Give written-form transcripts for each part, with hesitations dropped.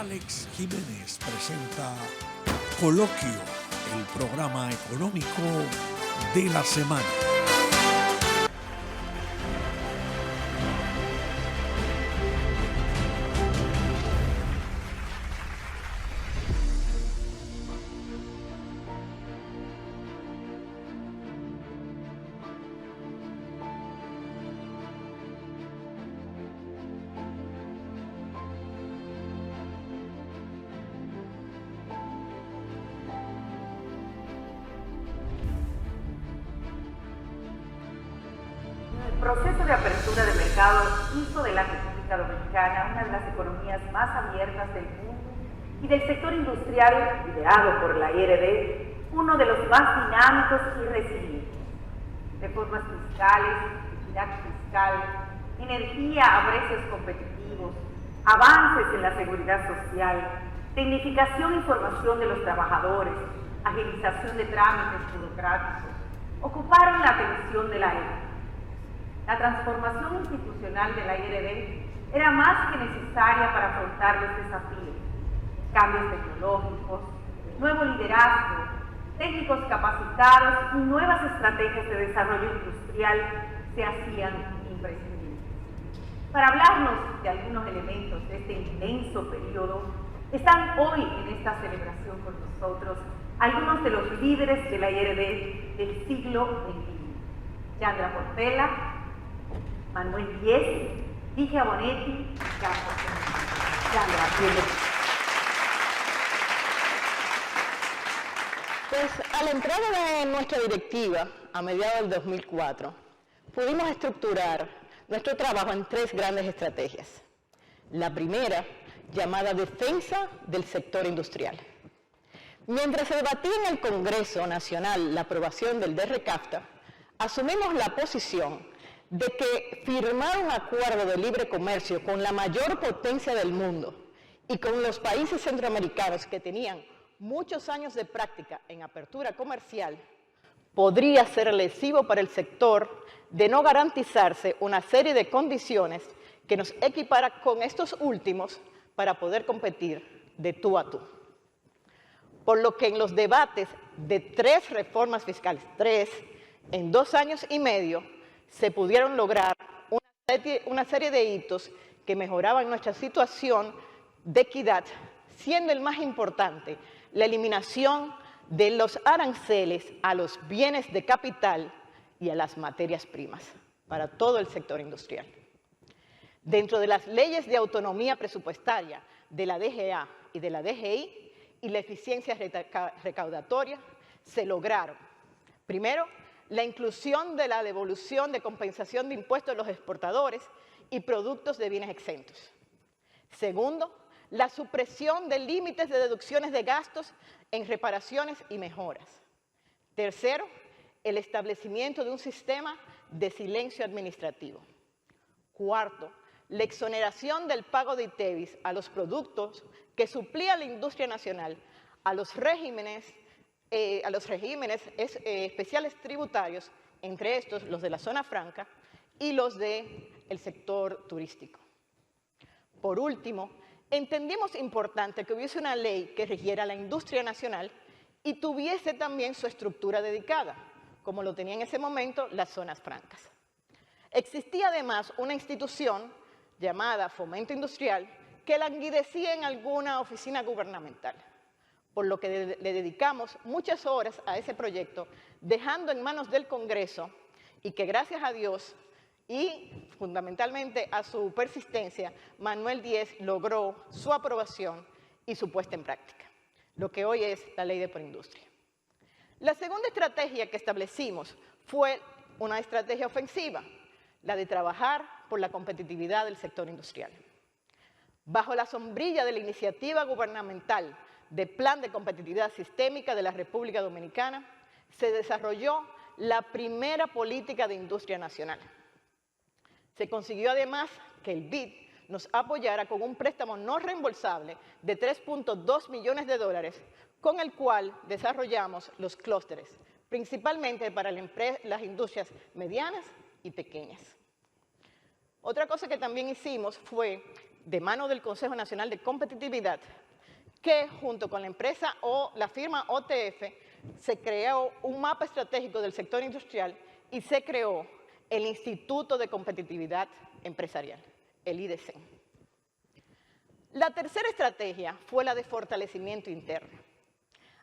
Alex Jiménez presenta Coloquio, el programa económico de la semana. El proceso de apertura de mercado hizo de la República Dominicana una de las economías más abiertas del mundo y del sector industrial, liderado por la IRD, uno de los más dinámicos y resilientes. Reformas fiscales, equidad fiscal, energía a precios competitivos, avances en la seguridad social, tecnificación y formación de los trabajadores, agilización de trámites burocráticos, ocuparon la atención de la época. La transformación institucional de la IRD era más que necesaria para afrontar los desafíos, cambios tecnológicos, nuevo liderazgo, técnicos capacitados y nuevas estrategias de desarrollo industrial se hacían imprescindibles. Para hablarnos de algunos elementos de este inmenso periodo, están hoy en esta celebración con nosotros algunos de los líderes de la IRD del siglo XXI. Yandra Portela, Manuel Díez, Ligia Bonetti, Carlos. Yandra, bienvenida. Pues a la entrada de nuestra directiva, a mediados del 2004, pudimos estructurar nuestro trabajo en tres grandes estrategias. La primera, llamada defensa del sector industrial. Mientras se debatía en el Congreso Nacional la aprobación del DRCAFTA, asumimos la posición de que firmar un acuerdo de libre comercio con la mayor potencia del mundo y con los países centroamericanos que tenían muchos años de práctica en apertura comercial podría ser lesivo para el sector de no garantizarse una serie de condiciones que nos equipara con estos últimos para poder competir de tú a tú. Por lo que en los debates de tres reformas fiscales, en 2 años y medio, se pudieron lograr una serie de hitos que mejoraban nuestra situación de equidad, siendo el más importante la eliminación de los aranceles a los bienes de capital y a las materias primas para todo el sector industrial. Dentro de las leyes de autonomía presupuestaria de la DGA y de la DGI y la eficiencia recaudatoria, se lograron, primero, la inclusión de la devolución de compensación de impuestos a los exportadores y productos de bienes exentos. Segundo, la supresión de límites de deducciones de gastos en reparaciones y mejoras. Tercero, el establecimiento de un sistema de silencio administrativo. Cuarto, la exoneración del pago de ITEVIS a los productos que suplía la industria nacional a los regímenes especiales tributarios, entre estos los de la zona franca y los del sector turístico. Por último, entendimos importante que hubiese una ley que rigiera la industria nacional y tuviese también su estructura dedicada, como lo tenía en ese momento las zonas francas. Existía además una institución llamada Fomento Industrial que languidecía en alguna oficina gubernamental, por lo que le dedicamos muchas horas a ese proyecto, dejando en manos del Congreso y que gracias a Dios y fundamentalmente a su persistencia, Manuel Díez logró su aprobación y su puesta en práctica, lo que hoy es la Ley de Proindustria. La segunda estrategia que establecimos fue una estrategia ofensiva, la de trabajar por la competitividad del sector industrial. Bajo la sombrilla de la iniciativa gubernamental de Plan de Competitividad Sistémica de la República Dominicana, se desarrolló la primera política de industria nacional. Se consiguió además que el BID nos apoyara con un préstamo no reembolsable de $3.2 millones, con el cual desarrollamos los clústeres, principalmente para las industrias medianas y pequeñas. Otra cosa que también hicimos fue de mano del Consejo Nacional de Competitividad, que junto con la empresa o la firma OTF se creó un mapa estratégico del sector industrial y se creó el Instituto de Competitividad Empresarial, el IDC. La tercera estrategia fue la de fortalecimiento interno.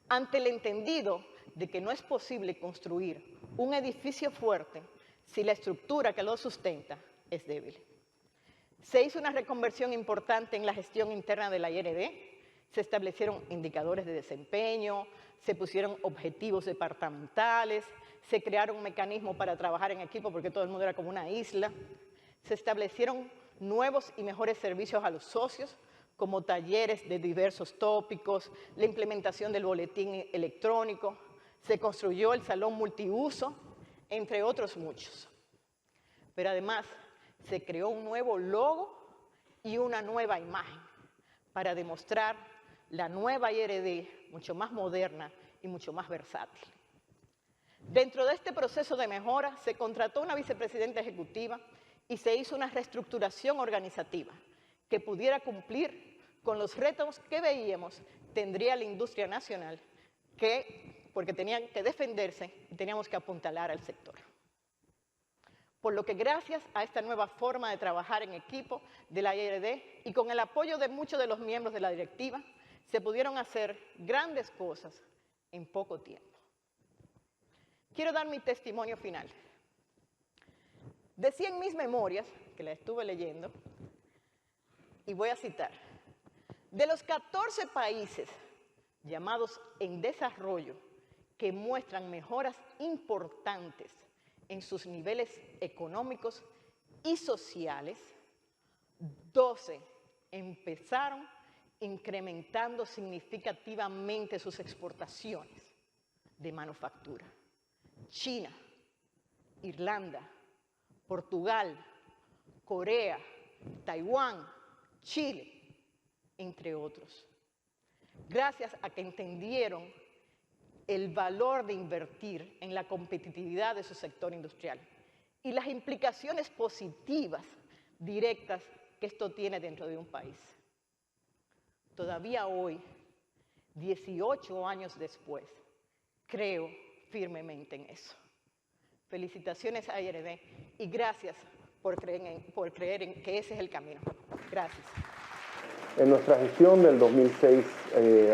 Ante el entendido de que no es posible construir un edificio fuerte si la estructura que lo sustenta es débil. Se hizo una reconversión importante en la gestión interna de la IRD, se establecieron indicadores de desempeño, se pusieron objetivos departamentales, se crearon mecanismos para trabajar en equipo porque todo el mundo era como una isla, se establecieron nuevos y mejores servicios a los socios, como talleres de diversos tópicos, la implementación del boletín electrónico, se construyó el salón multiuso, entre otros muchos. Pero además se creó un nuevo logo y una nueva imagen para demostrar la nueva IRD mucho más moderna y mucho más versátil. Dentro de este proceso de mejora se contrató una vicepresidenta ejecutiva y se hizo una reestructuración organizativa que pudiera cumplir con los retos que veíamos tendría la industria nacional, porque tenían que defenderse y teníamos que apuntalar al sector. Por lo que gracias a esta nueva forma de trabajar en equipo de la IRD y con el apoyo de muchos de los miembros de la directiva, se pudieron hacer grandes cosas en poco tiempo. Quiero dar mi testimonio final. Decía en mis memorias, que la estuve leyendo, y voy a citar, de los 14 países llamados en desarrollo que muestran mejoras importantes en sus niveles económicos y sociales, 12 empezaron incrementando significativamente sus exportaciones de manufactura. China, Irlanda, Portugal, Corea, Taiwán, Chile, entre otros. Gracias a que entendieron el valor de invertir en la competitividad de su sector industrial y las implicaciones positivas, directas, que esto tiene dentro de un país. Todavía hoy, 18 años después, creo firmemente en eso. Felicitaciones a IRD y gracias por creer en que ese es el camino. Gracias. En nuestra gestión del 2006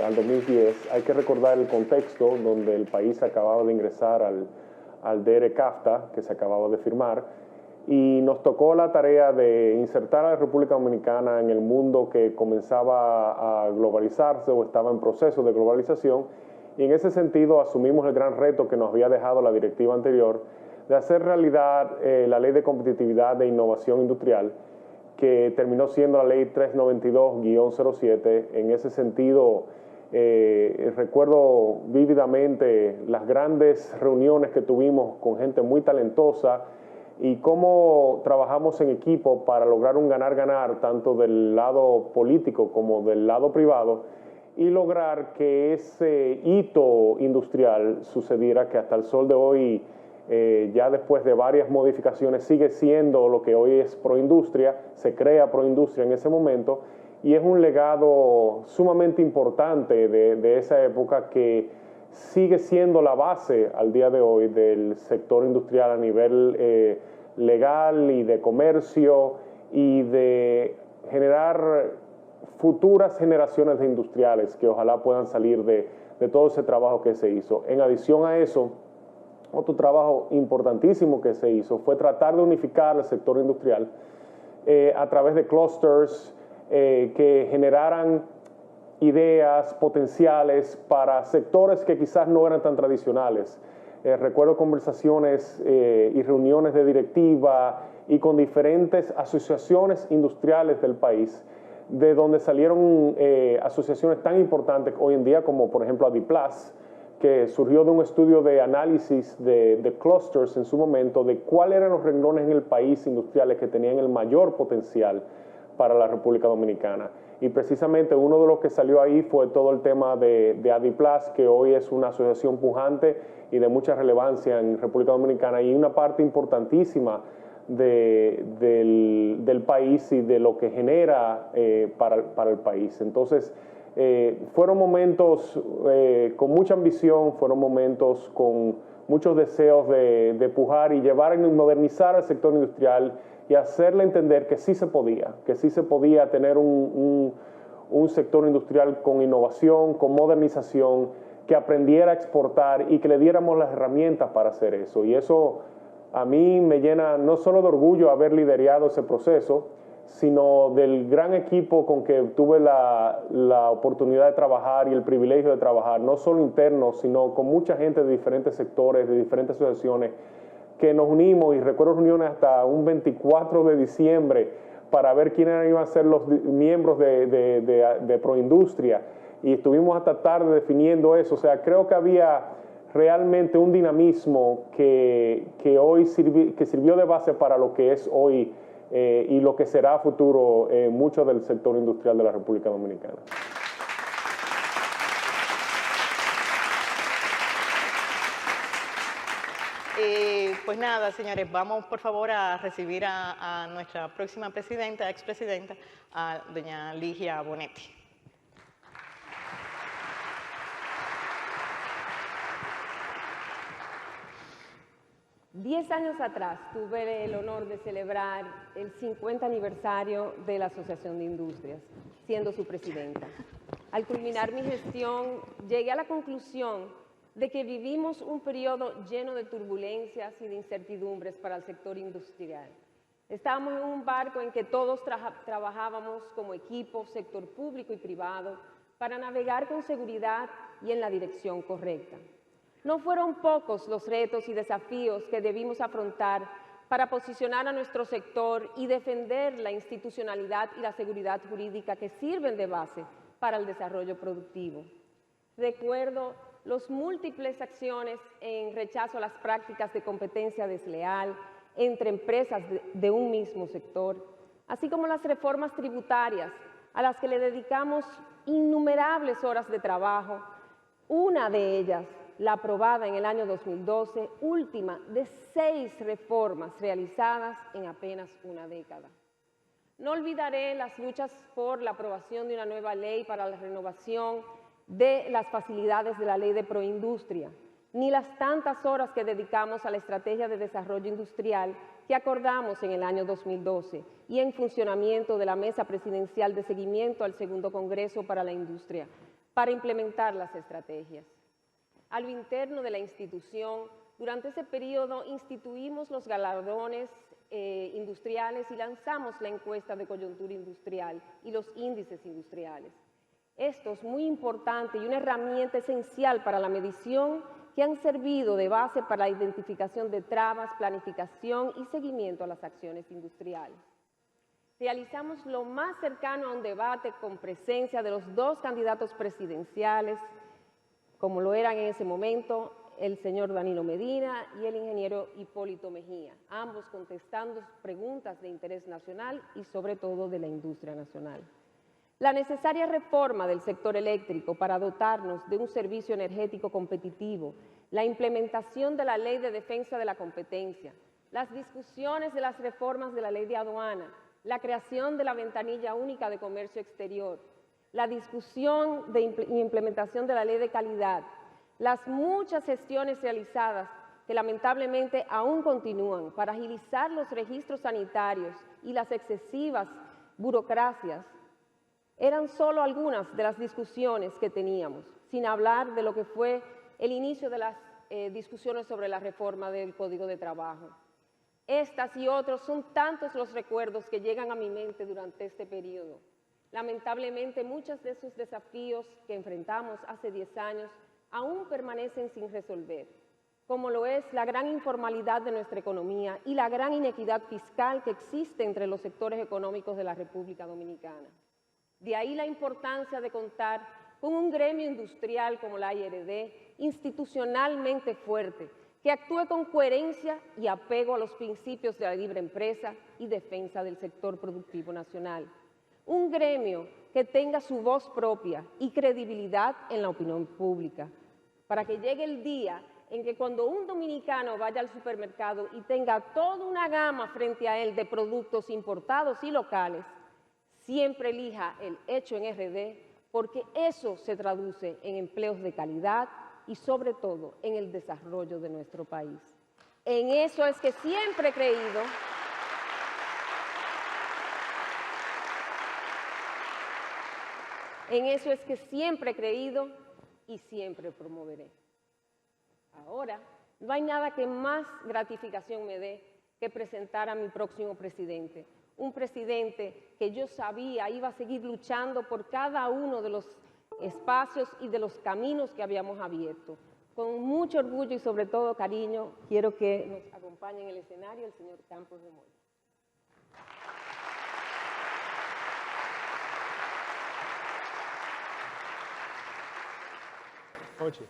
al 2010 hay que recordar el contexto donde el país acababa de ingresar al DR-CAFTA, que se acababa de firmar, y nos tocó la tarea de insertar a la República Dominicana en el mundo que comenzaba a globalizarse o estaba en proceso de globalización, y en ese sentido asumimos el gran reto que nos había dejado la directiva anterior de hacer realidad la Ley de Competitividad e Innovación Industrial, que terminó siendo la Ley 392-07. En ese sentido, recuerdo vívidamente las grandes reuniones que tuvimos con gente muy talentosa y cómo trabajamos en equipo para lograr un ganar-ganar, tanto del lado político como del lado privado, y lograr que ese hito industrial sucediera, que hasta el sol de hoy, ya después de varias modificaciones, sigue siendo lo que hoy es Proindustria. Se crea Proindustria en ese momento y es un legado sumamente importante de esa época que sigue siendo la base al día de hoy del sector industrial a nivel legal y de comercio y de generar futuras generaciones de industriales que ojalá puedan salir de todo ese trabajo que se hizo. En adición a eso, otro trabajo importantísimo que se hizo fue tratar de unificar el sector industrial a través de clusters que generaran ideas potenciales para sectores que quizás no eran tan tradicionales. Recuerdo conversaciones y reuniones de directiva y con diferentes asociaciones industriales del país, de donde salieron asociaciones tan importantes hoy en día como por ejemplo Adiplas, que surgió de un estudio de análisis de clusters en su momento, de cuáles eran los renglones en el país industriales que tenían el mayor potencial para la República Dominicana. Y precisamente uno de los que salió ahí fue todo el tema de Adiplas, que hoy es una asociación pujante y de mucha relevancia en República Dominicana, y una parte importantísima del país y de lo que genera para el país. Entonces, fueron momentos con mucha ambición, fueron momentos con muchos deseos de pujar y llevar y modernizar el sector industrial y hacerle entender que sí se podía tener un sector industrial con innovación, con modernización, que aprendiera a exportar y que le diéramos las herramientas para hacer eso. Y eso a mí me llena no solo de orgullo haber liderado ese proceso, sino del gran equipo con que tuve la oportunidad de trabajar y el privilegio de trabajar, no solo interno, sino con mucha gente de diferentes sectores, de diferentes asociaciones, que nos unimos, y recuerdo reuniones hasta un 24 de diciembre para ver quiénes iban a ser los miembros de Proindustria, y estuvimos hasta tarde definiendo eso. O sea, creo que había realmente un dinamismo que hoy sirvió de base para lo que es hoy y lo que será a futuro mucho del sector industrial de la República Dominicana. Pues nada, señores, vamos por favor a recibir a nuestra próxima presidenta, expresidenta, a doña Ligia Bonetti. Diez años atrás tuve el honor de celebrar el 50 aniversario de la Asociación de Industrias, siendo su presidenta. Al culminar mi gestión, llegué a la conclusión de que vivimos un periodo lleno de turbulencias y de incertidumbres para el sector industrial. Estábamos en un barco en que todos trabajábamos como equipo, sector público y privado, para navegar con seguridad y en la dirección correcta. No fueron pocos los retos y desafíos que debimos afrontar para posicionar a nuestro sector y defender la institucionalidad y la seguridad jurídica que sirven de base para el desarrollo productivo. Recuerdo las múltiples acciones en rechazo a las prácticas de competencia desleal entre empresas de un mismo sector, así como las reformas tributarias a las que le dedicamos innumerables horas de trabajo, una de ellas, la aprobada en el año 2012, última de 6 reformas realizadas en apenas una década. No olvidaré las luchas por la aprobación de una nueva ley para la renovación de las facilidades de la ley de Proindustria, ni las tantas horas que dedicamos a la estrategia de desarrollo industrial que acordamos en el año 2012 y en funcionamiento de la Mesa Presidencial de Seguimiento al Segundo Congreso para la Industria, para implementar las estrategias. A lo interno de la institución, durante ese periodo instituimos los galardones industriales y lanzamos la encuesta de coyuntura industrial y los índices industriales. Esto es muy importante y una herramienta esencial para la medición que han servido de base para la identificación de trabas, planificación y seguimiento a las acciones industriales. Realizamos lo más cercano a un debate con presencia de los 2 candidatos presidenciales, como lo eran en ese momento el señor Danilo Medina y el ingeniero Hipólito Mejía, ambos contestando preguntas de interés nacional y sobre todo de la industria nacional. La necesaria reforma del sector eléctrico para dotarnos de un servicio energético competitivo, la implementación de la Ley de Defensa de la Competencia, las discusiones de las reformas de la Ley de Aduana, la creación de la Ventanilla Única de Comercio Exterior, la discusión y implementación de la Ley de Calidad, las muchas gestiones realizadas que lamentablemente aún continúan para agilizar los registros sanitarios y las excesivas burocracias, eran solo algunas de las discusiones que teníamos, sin hablar de lo que fue el inicio de las discusiones sobre la reforma del Código de Trabajo. Estas y otros son tantos los recuerdos que llegan a mi mente durante este periodo. Lamentablemente, muchos de esos desafíos que enfrentamos hace 10 años aún permanecen sin resolver, como lo es la gran informalidad de nuestra economía y la gran inequidad fiscal que existe entre los sectores económicos de la República Dominicana. De ahí la importancia de contar con un gremio industrial como la IRD, institucionalmente fuerte, que actúe con coherencia y apego a los principios de la libre empresa y defensa del sector productivo nacional. Un gremio que tenga su voz propia y credibilidad en la opinión pública, para que llegue el día en que cuando un dominicano vaya al supermercado y tenga toda una gama frente a él de productos importados y locales, siempre elija el hecho en RD, porque eso se traduce en empleos de calidad y sobre todo en el desarrollo de nuestro país. En eso es que siempre he creído. En eso es que siempre he creído y siempre promoveré. Ahora, no hay nada que más gratificación me dé que presentar a mi próximo presidente. Un presidente que yo sabía iba a seguir luchando por cada uno de los espacios y de los caminos que habíamos abierto. Con mucho orgullo y sobre todo cariño, quiero que nos acompañe en el escenario el señor Campos de Moya. Oye,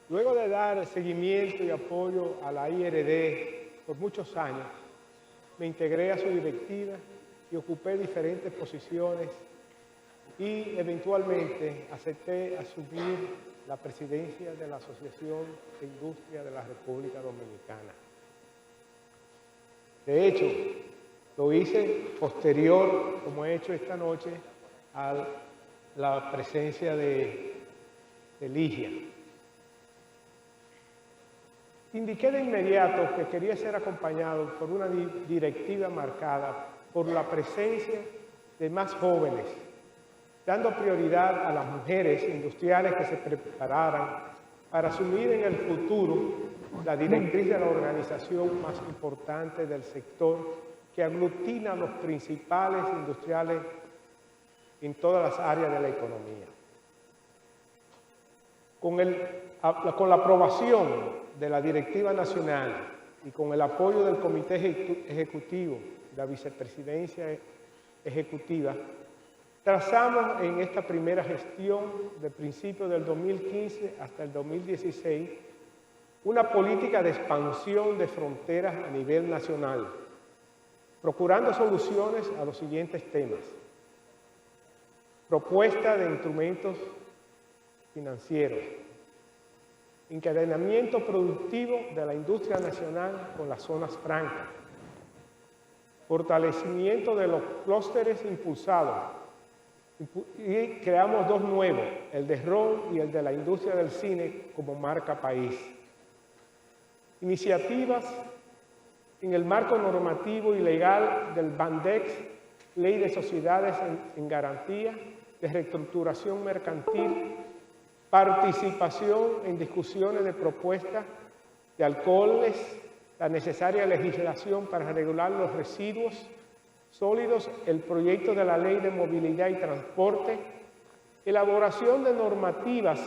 luego de dar seguimiento y apoyo a la IRD por muchos años, me integré a su directiva y ocupé diferentes posiciones y eventualmente acepté asumir la presidencia de la Asociación de Industria de la República Dominicana. De hecho, lo hice posterior, como he hecho esta noche, a la presencia de Ligia. Indiqué de inmediato que quería ser acompañado por una directiva marcada por la presencia de más jóvenes, dando prioridad a las mujeres industriales que se prepararan para asumir en el futuro la directriz de la organización más importante del sector que aglutina a los principales industriales en todas las áreas de la economía. Con la aprobación de la directiva nacional y con el apoyo del Comité Ejecutivo y la Vicepresidencia Ejecutiva, trazamos en esta primera gestión, de principios del 2015 hasta el 2016, una política de expansión de fronteras a nivel nacional, procurando soluciones a los siguientes temas. Propuesta de instrumentos financieros, encadenamiento productivo de la industria nacional con las zonas francas, fortalecimiento de los clústeres impulsados y creamos dos nuevos, el de RON y el de la industria del cine como marca país. Iniciativas en el marco normativo y legal del Bandex, Ley de Sociedades en Garantía, de reestructuración mercantil, participación en discusiones de propuestas de alcoholes, la necesaria legislación para regular los residuos sólidos, el proyecto de la Ley de Movilidad y Transporte, elaboración de normativas,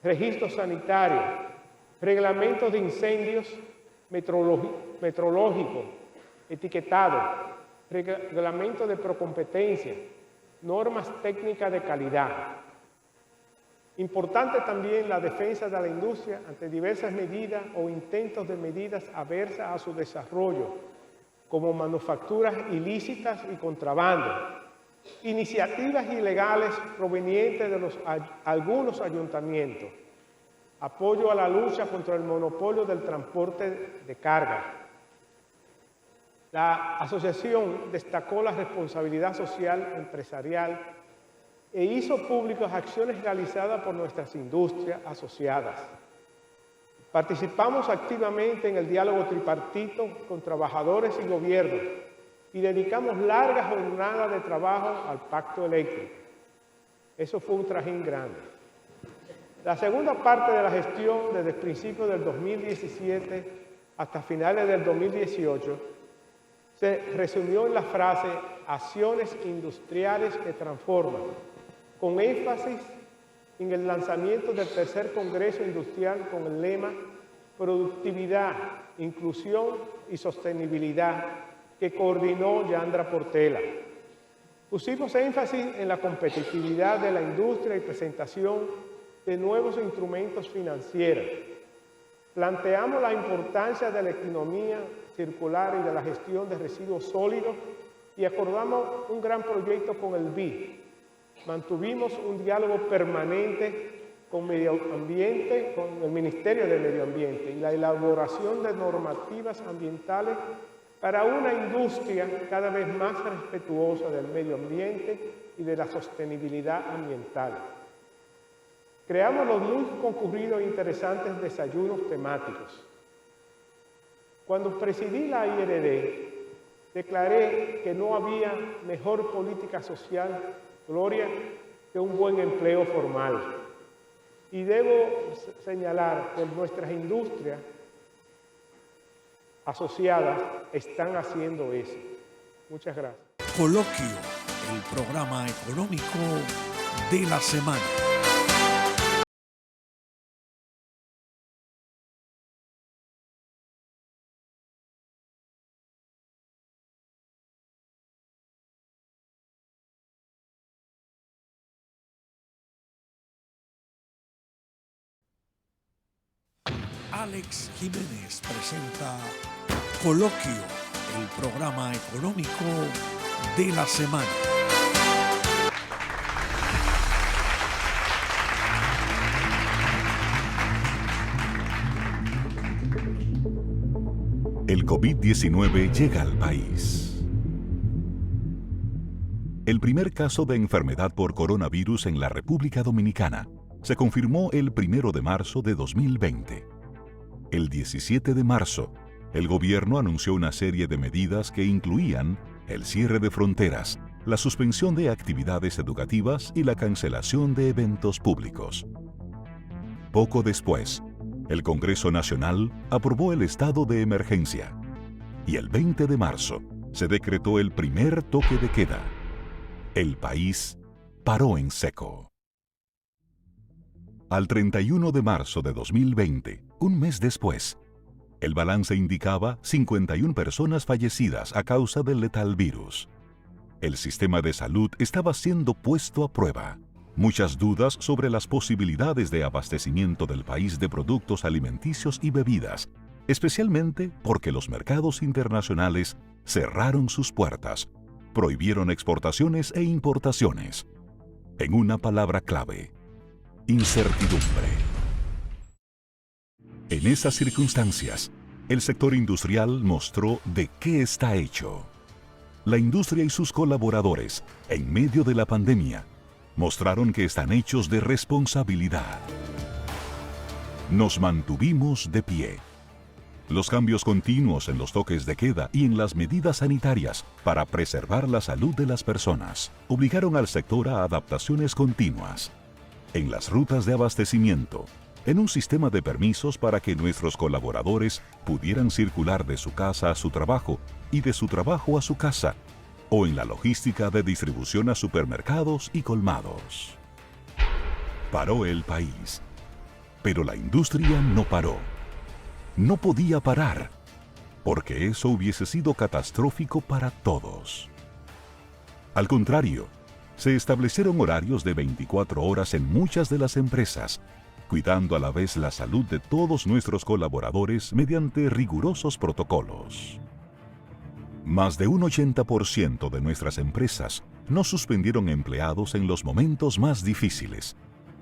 registros sanitarios, reglamentos de incendios metrológicos, etiquetado, reglamento de procompetencia, normas técnicas de calidad. Importante también la defensa de la industria ante diversas medidas o intentos de medidas adversas a su desarrollo, como manufacturas ilícitas y contrabando, iniciativas ilegales provenientes de algunos ayuntamientos, apoyo a la lucha contra el monopolio del transporte de carga. La asociación destacó la responsabilidad social empresarial e hizo públicas acciones realizadas por nuestras industrias asociadas. Participamos activamente en el diálogo tripartito con trabajadores y gobiernos y dedicamos largas jornadas de trabajo al pacto eléctrico. Eso fue un trajín grande. La segunda parte de la gestión, desde principios del 2017 hasta finales del 2018, se resumió en la frase acciones industriales que transforman, con énfasis en el lanzamiento del tercer Congreso Industrial con el lema Productividad, Inclusión y Sostenibilidad, que coordinó Yandra Portela. Pusimos énfasis en la competitividad de la industria y presentación de nuevos instrumentos financieros. Planteamos la importancia de la economía circular y de la gestión de residuos sólidos y acordamos un gran proyecto con el BID. Mantuvimos un diálogo permanente con Medio Ambiente, con el Ministerio de Medio Ambiente y la elaboración de normativas ambientales para una industria cada vez más respetuosa del medio ambiente y de la sostenibilidad ambiental. Creamos los muy concurridos e interesantes desayunos temáticos. Cuando presidí la IRD, declaré que no había mejor política social, Gloria, que un buen empleo formal. Y debo señalar que nuestras industrias asociadas están haciendo eso. Muchas gracias. Coloquio, el programa económico de la semana. Alex Jiménez presenta Coloquio, el programa económico de la semana. El COVID-19 llega al país. El primer caso de enfermedad por coronavirus en la República Dominicana se confirmó el 1 de marzo de 2020. El 17 de marzo, el gobierno anunció una serie de medidas que incluían el cierre de fronteras, la suspensión de actividades educativas y la cancelación de eventos públicos. Poco después, el Congreso Nacional aprobó el estado de emergencia y el 20 de marzo se decretó el primer toque de queda. El país paró en seco. Al 31 de marzo de 2020, un mes después, el balance indicaba 51 personas fallecidas a causa del letal virus. El sistema de salud estaba siendo puesto a prueba. Muchas dudas sobre las posibilidades de abastecimiento del país de productos alimenticios y bebidas, especialmente porque los mercados internacionales cerraron sus puertas, prohibieron exportaciones e importaciones. En una palabra clave: incertidumbre. En esas circunstancias, el sector industrial mostró de qué está hecho. La industria y sus colaboradores, en medio de la pandemia, mostraron que están hechos de responsabilidad. Nos mantuvimos de pie. Los cambios continuos en los toques de queda y en las medidas sanitarias para preservar la salud de las personas obligaron al sector a adaptaciones continuas. En las rutas de abastecimiento, en un sistema de permisos para que nuestros colaboradores pudieran circular de su casa a su trabajo y de su trabajo a su casa, o en la logística de distribución a supermercados y colmados. Paró el país, pero la industria no paró. No podía parar, porque eso hubiese sido catastrófico para todos. Al contrario, se establecieron horarios de 24 horas en muchas de las empresas, cuidando a la vez la salud de todos nuestros colaboradores mediante rigurosos protocolos. Más de un 80% de nuestras empresas no suspendieron empleados en los momentos más difíciles,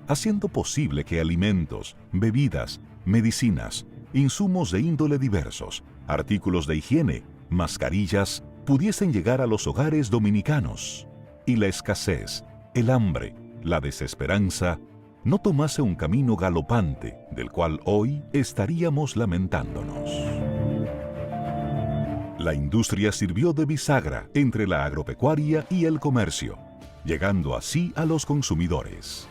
haciendo posible que alimentos, bebidas, medicinas, insumos de índole diversos, artículos de higiene, mascarillas, pudiesen llegar a los hogares dominicanos y la escasez, el hambre, la desesperanza, no tomase un camino galopante del cual hoy estaríamos lamentándonos. La industria sirvió de bisagra entre la agropecuaria y el comercio, llegando así a los consumidores.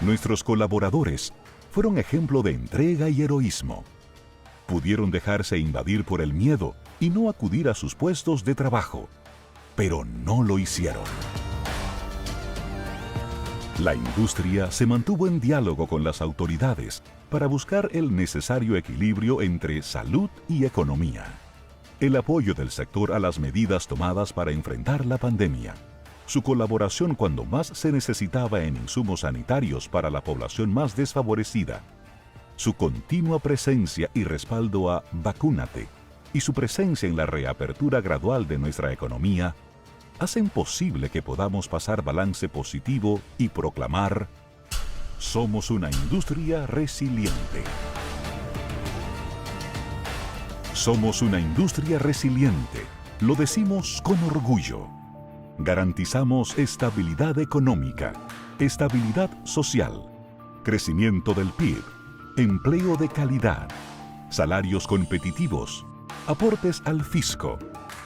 Nuestros colaboradores fueron ejemplo de entrega y heroísmo. Pudieron dejarse invadir por el miedo y no acudir a sus puestos de trabajo, pero no lo hicieron. La industria se mantuvo en diálogo con las autoridades para buscar el necesario equilibrio entre salud y economía. El apoyo del sector a las medidas tomadas para enfrentar la pandemia, su colaboración cuando más se necesitaba en insumos sanitarios para la población más desfavorecida, su continua presencia y respaldo a Vacúnate y su presencia en la reapertura gradual de nuestra economía hacen posible que podamos pasar balance positivo y proclamar: Somos una industria resiliente. Somos una industria resiliente. Lo decimos con orgullo. Garantizamos estabilidad económica, estabilidad social, crecimiento del PIB, empleo de calidad, salarios competitivos, aportes al fisco,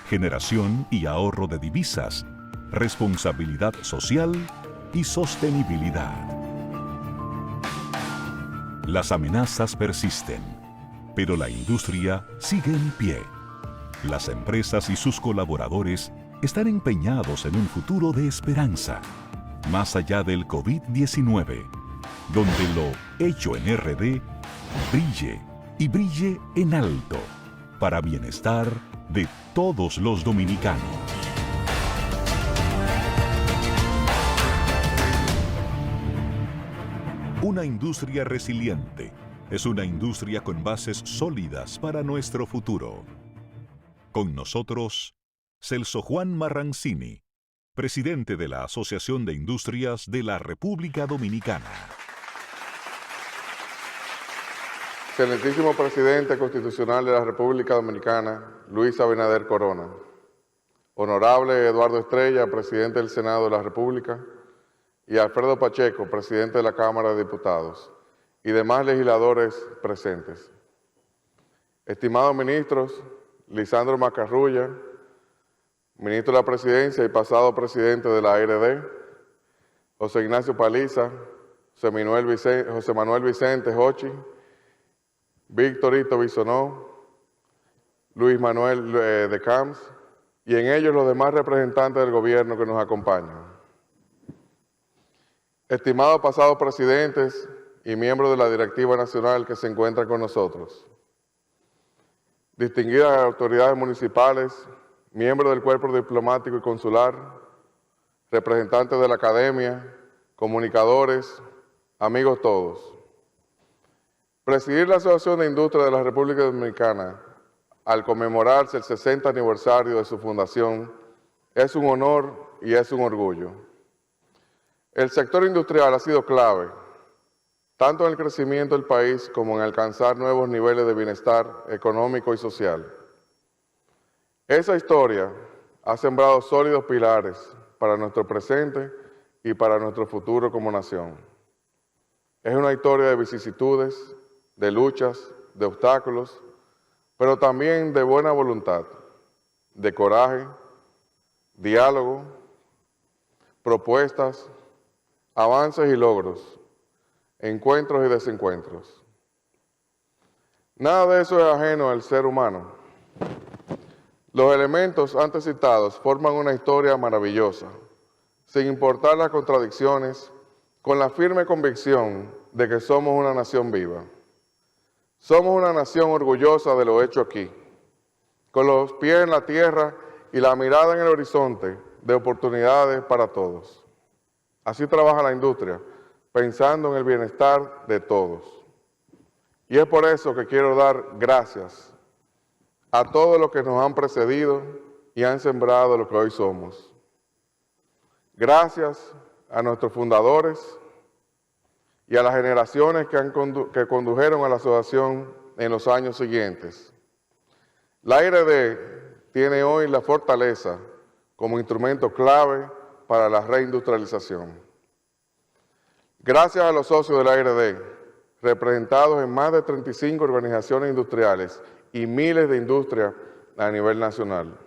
generación y ahorro de divisas, responsabilidad social y sostenibilidad. Las amenazas persisten, pero la industria sigue en pie. Las empresas y sus colaboradores están empeñados en un futuro de esperanza, más allá del COVID-19, donde lo hecho en RD brille y brille en alto, para bienestar de todos los dominicanos. Una industria resiliente es una industria con bases sólidas para nuestro futuro. Con nosotros, Celso Juan Marrancini, presidente de la Asociación de Industrias de la República Dominicana. Excelentísimo Presidente Constitucional de la República Dominicana, Luis Abinader Corona. Honorable Eduardo Estrella, Presidente del Senado de la República, y Alfredo Pacheco, Presidente de la Cámara de Diputados, y demás legisladores presentes. Estimados ministros, Lisandro Macarrulla, Ministro de la Presidencia y pasado Presidente de la ARD, José Ignacio Paliza, José Manuel Vicente Hochi, Víctor Hito Bisonó, Luis Manuel de Camps, y en ellos los demás representantes del gobierno que nos acompañan. Estimados pasados presidentes y miembros de la directiva nacional que se encuentran con nosotros, distinguidas autoridades municipales, miembros del cuerpo diplomático y consular, representantes de la academia, comunicadores, amigos todos. Presidir la Asociación de Industria de la República Dominicana al conmemorarse el 60 aniversario de su fundación es un honor y es un orgullo. El sector industrial ha sido clave, tanto en el crecimiento del país como en alcanzar nuevos niveles de bienestar económico y social. Esa historia ha sembrado sólidos pilares para nuestro presente y para nuestro futuro como nación. Es una historia de vicisitudes, de luchas, de obstáculos, pero también de buena voluntad, de coraje, diálogo, propuestas, avances y logros, encuentros y desencuentros. Nada de eso es ajeno al ser humano. Los elementos antes citados forman una historia maravillosa, sin importar las contradicciones, con la firme convicción de que somos una nación viva. Somos una nación orgullosa de lo hecho aquí, con los pies en la tierra y la mirada en el horizonte de oportunidades para todos. Así trabaja la industria, pensando en el bienestar de todos. Y es por eso que quiero dar gracias a todos los que nos han precedido y han sembrado lo que hoy somos. Gracias a nuestros fundadores y a las generaciones que condujeron a la asociación en los años siguientes. La ARD tiene hoy la fortaleza como instrumento clave para la reindustrialización. Gracias a los socios de la ARD, representados en más de 35 organizaciones industriales y miles de industrias a nivel nacional.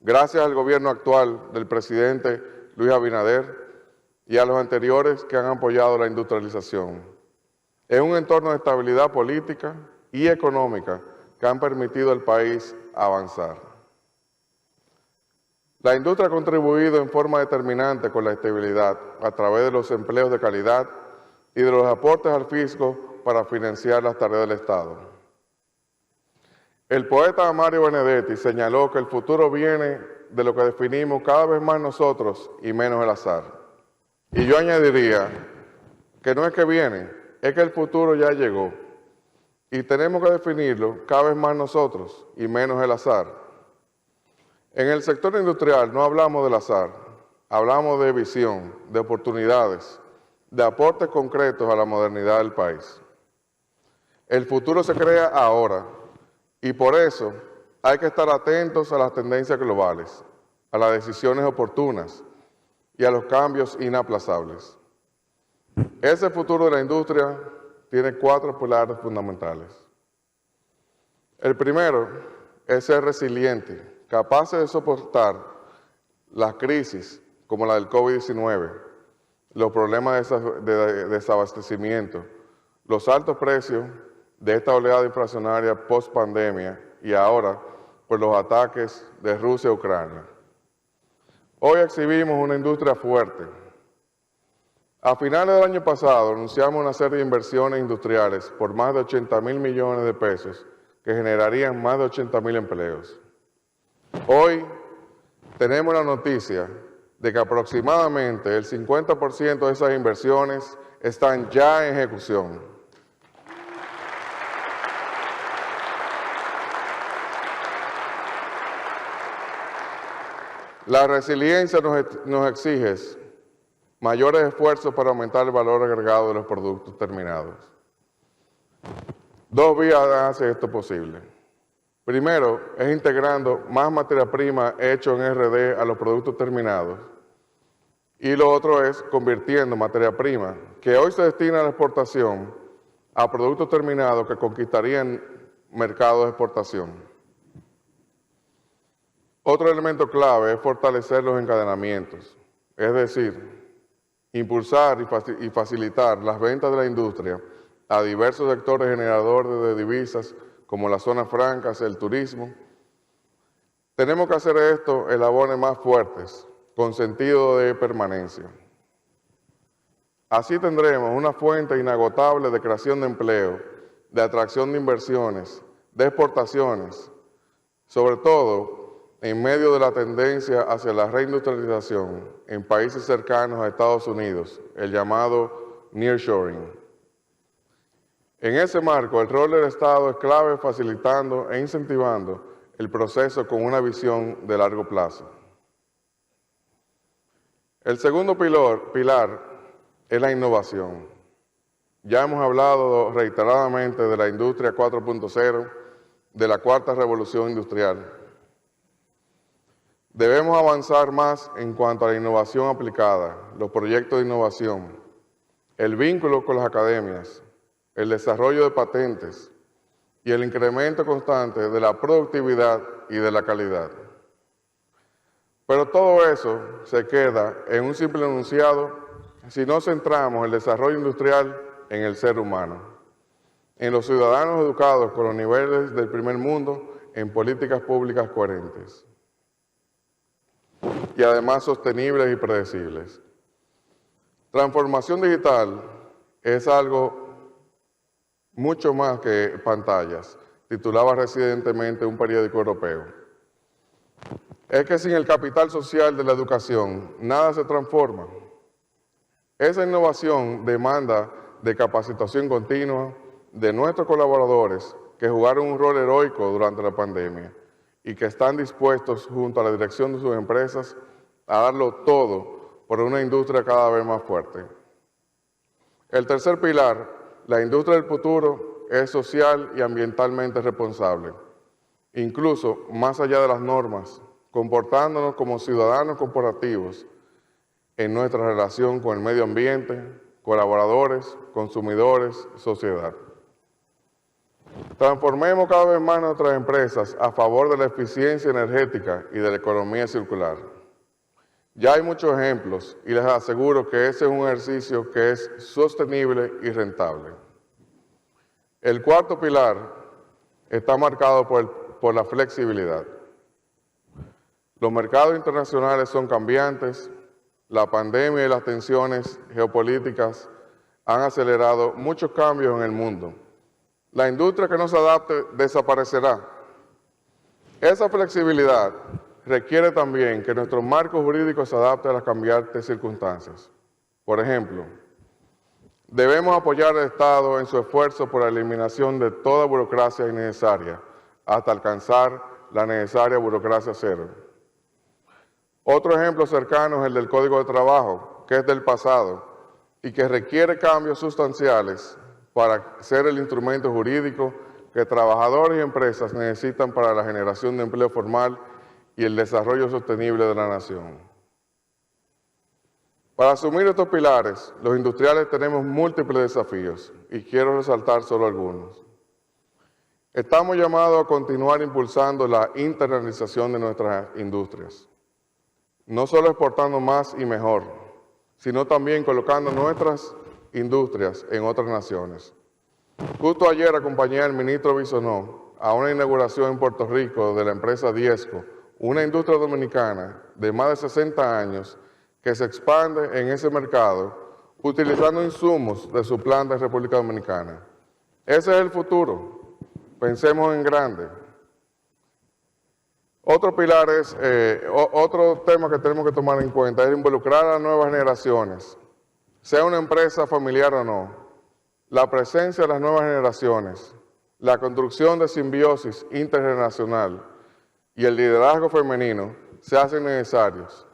Gracias al gobierno actual del presidente Luis Abinader y a los anteriores que han apoyado la industrialización, en un entorno de estabilidad política y económica que han permitido al país avanzar. La industria ha contribuido en forma determinante con la estabilidad a través de los empleos de calidad y de los aportes al fisco para financiar las tareas del Estado. El poeta Mario Benedetti señaló que el futuro viene de lo que definimos cada vez más nosotros y menos el azar. Y yo añadiría que no es que viene, es que el futuro ya llegó. Y tenemos que definirlo cada vez más nosotros y menos el azar. En el sector industrial no hablamos del azar, hablamos de visión, de oportunidades, de aportes concretos a la modernidad del país. El futuro se crea ahora y por eso hay que estar atentos a las tendencias globales, a las decisiones oportunas y a los cambios inaplazables. Ese futuro de la industria tiene 4 pilares fundamentales. El primero es ser resiliente, capaz de soportar las crisis como la del COVID-19, los problemas de desabastecimiento, los altos precios de esta oleada inflacionaria post-pandemia y ahora por los ataques de Rusia a Ucrania. Hoy exhibimos una industria fuerte. A finales del año pasado anunciamos una serie de inversiones industriales por más de 80.000 millones de pesos que generarían más de 80.000 empleos. Hoy tenemos la noticia de que aproximadamente el 50% de esas inversiones están ya en ejecución. La resiliencia nos exige mayores esfuerzos para aumentar el valor agregado de los productos terminados. 2 vías hacen esto posible. Primero, es integrando más materia prima hecha en RD a los productos terminados. Y lo otro es convirtiendo materia prima, que hoy se destina a la exportación, a productos terminados que conquistarían mercados de exportación. Otro elemento clave es fortalecer los encadenamientos, es decir, impulsar y facilitar las ventas de la industria a diversos sectores generadores de divisas como las zonas francas, el turismo. Tenemos que hacer esto eslabones más fuertes, con sentido de permanencia. Así tendremos una fuente inagotable de creación de empleo, de atracción de inversiones, de exportaciones, sobre todo en medio de la tendencia hacia la reindustrialización en países cercanos a Estados Unidos, el llamado nearshoring. En ese marco, el rol del Estado es clave facilitando e incentivando el proceso con una visión de largo plazo. El segundo pilar es la innovación. Ya hemos hablado reiteradamente de la industria 4.0, de la cuarta revolución industrial. Debemos avanzar más en cuanto a la innovación aplicada, los proyectos de innovación, el vínculo con las academias, el desarrollo de patentes y el incremento constante de la productividad y de la calidad. Pero todo eso se queda en un simple enunciado si no centramos el desarrollo industrial en el ser humano, en los ciudadanos educados con los niveles del primer mundo en políticas públicas coherentes y además sostenibles y predecibles. Transformación digital es algo mucho más que pantallas, titulaba recientemente un periódico europeo. Es que sin el capital social de la educación, nada se transforma. Esa innovación demanda de capacitación continua de nuestros colaboradores que jugaron un rol heroico durante la pandemia y que están dispuestos, junto a la dirección de sus empresas, a darlo todo por una industria cada vez más fuerte. El tercer pilar, la industria del futuro, es social y ambientalmente responsable, incluso más allá de las normas, comportándonos como ciudadanos corporativos en nuestra relación con el medio ambiente, colaboradores, consumidores, sociedad. Transformemos cada vez más nuestras empresas a favor de la eficiencia energética y de la economía circular. Ya hay muchos ejemplos y les aseguro que ese es un ejercicio que es sostenible y rentable. El cuarto pilar está marcado por la flexibilidad. Los mercados internacionales son cambiantes, la pandemia y las tensiones geopolíticas han acelerado muchos cambios en el mundo. La industria que no se adapte desaparecerá. Esa flexibilidad requiere también que nuestro marco jurídico se adapte a las cambiantes circunstancias. Por ejemplo, debemos apoyar al Estado en su esfuerzo por la eliminación de toda burocracia innecesaria hasta alcanzar la necesaria burocracia cero. Otro ejemplo cercano es el del Código de Trabajo, que es del pasado, y que requiere cambios sustanciales para ser el instrumento jurídico que trabajadores y empresas necesitan para la generación de empleo formal y el desarrollo sostenible de la nación. Para asumir estos pilares, los industriales tenemos múltiples desafíos y quiero resaltar solo algunos. Estamos llamados a continuar impulsando la internalización de nuestras industrias, no solo exportando más y mejor, sino también colocando nuestras industrias en otras naciones. Justo ayer acompañé al ministro Bisonó a una inauguración en Puerto Rico de la empresa Diesco, una industria dominicana de más de 60 años que se expande en ese mercado utilizando insumos de su planta en República Dominicana. Ese es el futuro. Pensemos en grande. Otro pilar es, otro tema que tenemos que tomar en cuenta es involucrar a las nuevas generaciones, sea una empresa familiar o no. La presencia de las nuevas generaciones, la construcción de simbiosis intergeneracional y el liderazgo femenino se hacen necesarios,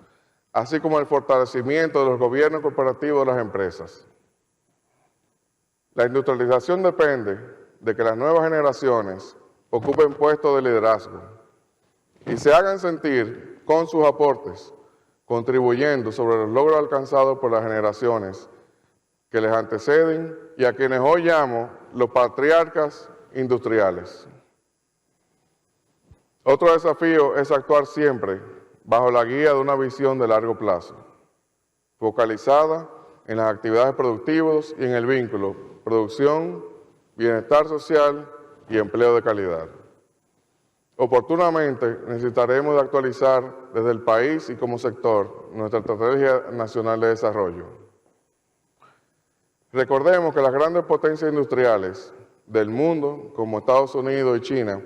así como el fortalecimiento de los gobiernos corporativos de las empresas. La industrialización depende de que las nuevas generaciones ocupen puestos de liderazgo y se hagan sentir con sus aportes, contribuyendo sobre los logros alcanzados por las generaciones que les anteceden y a quienes hoy llamo los patriarcas industriales. Otro desafío es actuar siempre bajo la guía de una visión de largo plazo, focalizada en las actividades productivas y en el vínculo producción, bienestar social y empleo de calidad. Oportunamente necesitaremos de actualizar desde el país y como sector nuestra Estrategia Nacional de Desarrollo. Recordemos que las grandes potencias industriales del mundo, como Estados Unidos y China,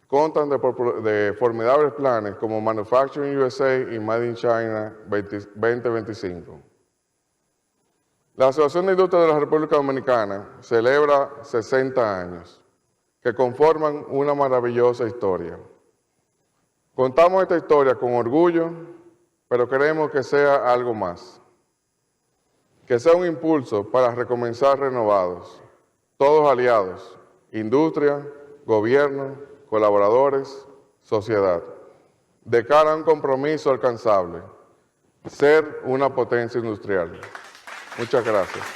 contan de formidables planes como Manufacturing USA y Made in China 2025. La Asociación de Industria de la República Dominicana celebra 60 años, que conforman una maravillosa historia. Contamos esta historia con orgullo, pero queremos que sea algo más. Que sea un impulso para recomenzar renovados, todos aliados, industria, gobierno, colaboradores, sociedad, de cara a un compromiso alcanzable, ser una potencia industrial. Muchas gracias.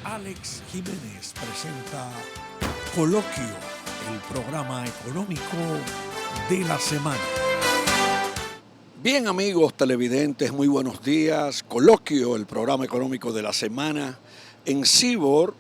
Alex Jiménez presenta Coloquio, el programa económico de la semana. Bien, amigos televidentes, muy buenos días. Coloquio, el programa económico de la semana en Cibor,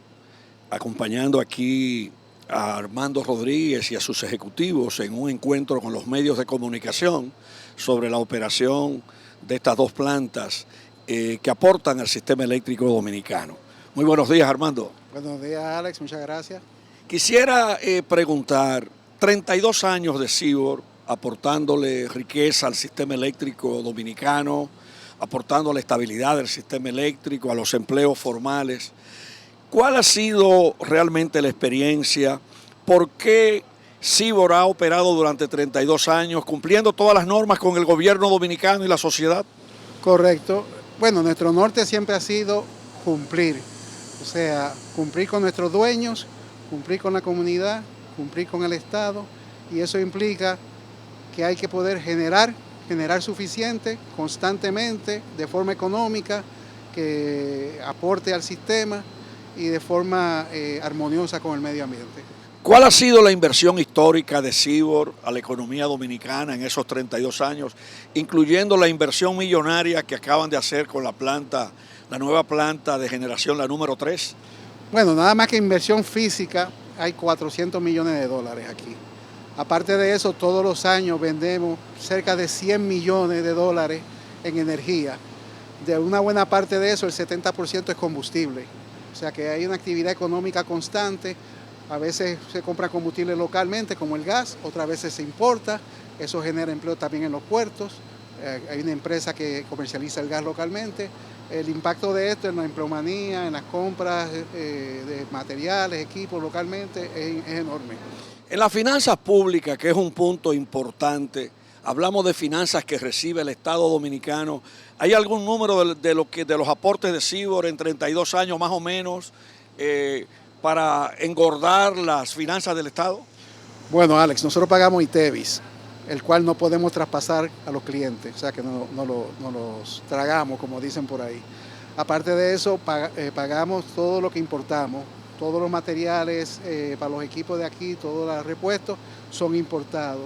acompañando aquí a Armando Rodríguez y a sus ejecutivos en un encuentro con los medios de comunicación sobre la operación de estas dos plantas que aportan al sistema eléctrico dominicano. Muy buenos días, Armando. Buenos días, Alex. Muchas gracias. Quisiera preguntar, 32 años de Cibor aportándole riqueza al sistema eléctrico dominicano, aportando la estabilidad del sistema eléctrico, a los empleos formales. ¿Cuál ha sido realmente la experiencia? ¿Por qué Cibor ha operado durante 32 años cumpliendo todas las normas con el gobierno dominicano y la sociedad? Correcto. Bueno, nuestro norte siempre ha sido cumplir, o sea, cumplir con nuestros dueños, cumplir con la comunidad, cumplir con el Estado, y eso implica que hay que poder generar suficiente, constantemente, de forma económica, que aporte al sistema y de forma armoniosa con el medio ambiente. ¿Cuál ha sido la inversión histórica de Sibor a la economía dominicana en esos 32 años, incluyendo la inversión millonaria que acaban de hacer con la planta, la nueva planta de generación, la número 3? Bueno, nada más que inversión física, hay 400 millones de dólares aquí. Aparte de eso, todos los años vendemos cerca de 100 millones de dólares en energía. De una buena parte de eso, el 70% es combustible. O sea que hay una actividad económica constante. A veces se compra combustible localmente, como el gas, otras veces se importa. Eso genera empleo también en los puertos. Hay una empresa que comercializa el gas localmente. El impacto de esto en la empleomanía, en las compras de materiales, equipos localmente, es enorme. En las finanzas públicas, que es un punto importante, hablamos de finanzas que recibe el Estado Dominicano. ¿Hay algún número de los aportes de Sibor en 32 años más o menos para engordar las finanzas del Estado? Bueno, Alex, nosotros pagamos ITEVIS, el cual no podemos traspasar a los clientes, o sea que no los tragamos, como dicen por ahí. Aparte de eso, pagamos todo lo que importamos, todos los materiales para los equipos de aquí, todos los repuestos son importados.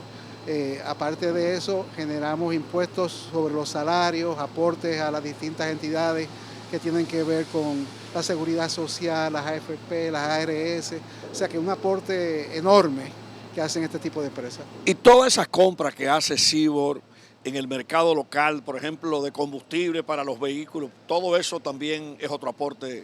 Aparte de eso, generamos impuestos sobre los salarios, aportes a las distintas entidades que tienen que ver con la seguridad social, las AFP, las ARS, o sea que un aporte enorme que hacen este tipo de empresas. Y todas esas compras que hace Sibor en el mercado local, por ejemplo, de combustible para los vehículos, todo eso también es otro aporte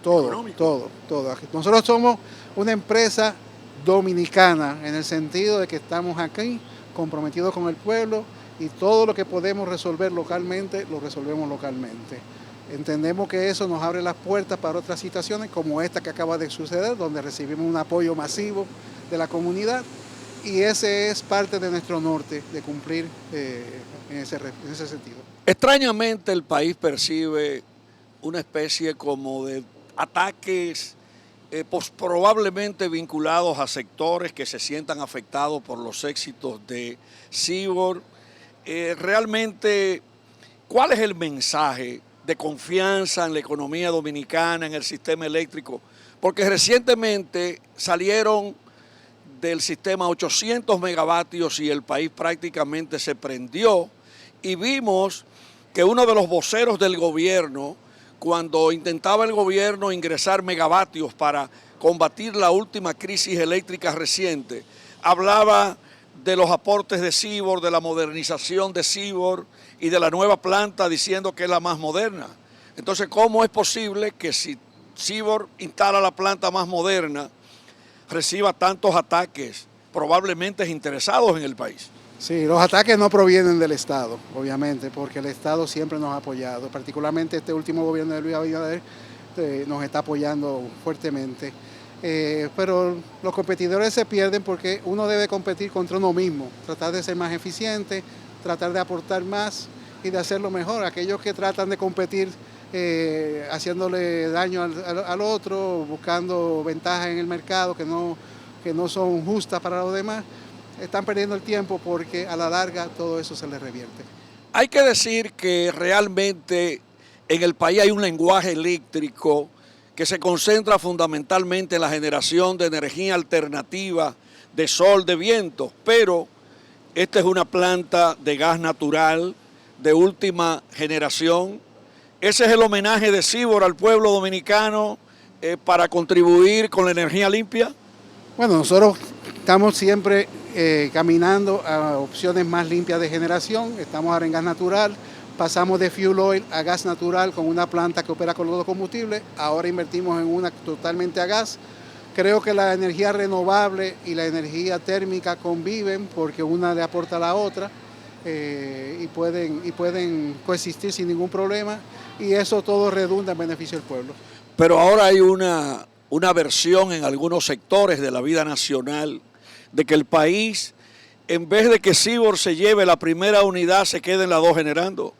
económico. Todo. Nosotros somos una empresa dominicana en el sentido de que estamos aquí comprometidos con el pueblo y todo lo que podemos resolver localmente, lo resolvemos localmente. Entendemos que eso nos abre las puertas para otras situaciones como esta que acaba de suceder, donde recibimos un apoyo masivo de la comunidad y ese es parte de nuestro norte, de cumplir en ese sentido. Extrañamente el país percibe una especie como de ataques probablemente vinculados a sectores que se sientan afectados por los éxitos de Sibor. Realmente, ¿cuál es el mensaje de confianza en la economía dominicana, en el sistema eléctrico? Porque recientemente salieron del sistema 800 megavatios y el país prácticamente se prendió y vimos que uno de los voceros del gobierno, cuando intentaba el gobierno ingresar megavatios para combatir la última crisis eléctrica reciente, hablaba de los aportes de Sibor, de la modernización de Sibor y de la nueva planta diciendo que es la más moderna. Entonces, ¿cómo es posible que si Sibor instala la planta más moderna, reciba tantos ataques probablemente interesados en el país? Sí, los ataques no provienen del Estado, obviamente, porque el Estado siempre nos ha apoyado, particularmente este último gobierno de Luis Abinader nos está apoyando fuertemente. Pero los competidores se pierden porque uno debe competir contra uno mismo, tratar de ser más eficiente, tratar de aportar más y de hacerlo mejor. Aquellos que tratan de competir haciéndole daño al otro, buscando ventajas en el mercado que no son justas para los demás, están perdiendo el tiempo porque a la larga todo eso se les revierte. Hay que decir que realmente en el país hay un lenguaje eléctrico que se concentra fundamentalmente en la generación de energía alternativa, de sol, de viento, pero esta es una planta de gas natural de última generación. Ese es el homenaje de Sibor al pueblo dominicano para contribuir con la energía limpia. Bueno, nosotros estamos siempre caminando a opciones más limpias de generación. Estamos ahora en gas natural, pasamos de fuel oil a gas natural con una planta que opera con los dos combustibles. Ahora invertimos en una totalmente a gas. Creo que la energía renovable y la energía térmica conviven porque una le aporta a la otra y pueden coexistir sin ningún problema y eso todo redunda en beneficio del pueblo. Pero ahora hay una versión en algunos sectores de la vida nacional de que el país, en vez de que Sibor se lleve la primera unidad, se queden las dos generando.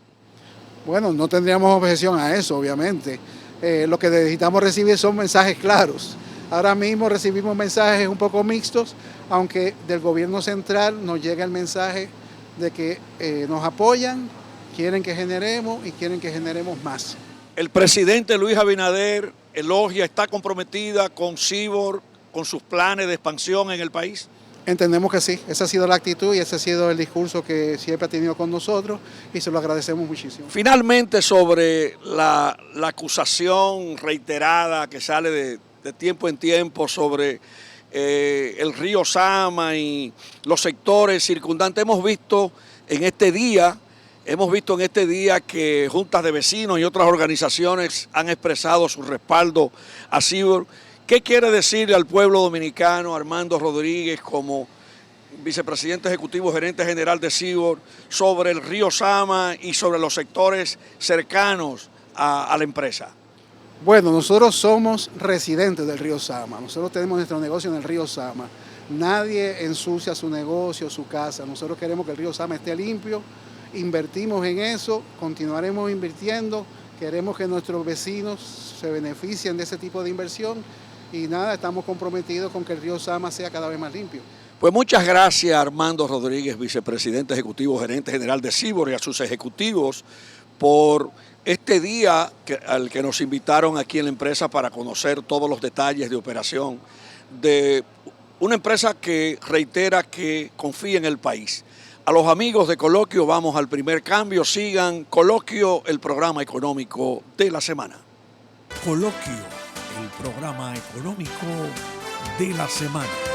Bueno, no tendríamos objeción a eso, obviamente. Lo que necesitamos recibir son mensajes claros. Ahora mismo recibimos mensajes un poco mixtos, aunque del gobierno central nos llega el mensaje de que nos apoyan, quieren que generemos y quieren que generemos más. El presidente Luis Abinader elogia, está comprometida con Seaboard, con sus planes de expansión en el país. Entendemos que sí, esa ha sido la actitud y ese ha sido el discurso que siempre ha tenido con nosotros y se lo agradecemos muchísimo. Finalmente, sobre la acusación reiterada que sale de tiempo en tiempo sobre el río Sama y los sectores circundantes, hemos visto en este día que juntas de vecinos y otras organizaciones han expresado su respaldo a Seaboard. ¿Qué quiere decirle al pueblo dominicano Armando Rodríguez como vicepresidente ejecutivo, gerente general de Seaboard, sobre el río Sama y sobre los sectores cercanos a la empresa? Bueno, nosotros somos residentes del río Sama, nosotros tenemos nuestro negocio en el río Sama. Nadie ensucia su negocio, su casa. Nosotros queremos que el río Sama esté limpio, invertimos en eso, continuaremos invirtiendo, queremos que nuestros vecinos se beneficien de ese tipo de inversión y nada, estamos comprometidos con que el río Sama sea cada vez más limpio. Pues muchas gracias Armando Rodríguez, vicepresidente ejecutivo, gerente general de Seaboard, y a sus ejecutivos por este día al que nos invitaron aquí en la empresa para conocer todos los detalles de operación de una empresa que reitera que confía en el país. A los amigos de Coloquio, vamos al primer cambio. Sigan Coloquio, el programa económico de la semana. Coloquio, el programa económico de la semana.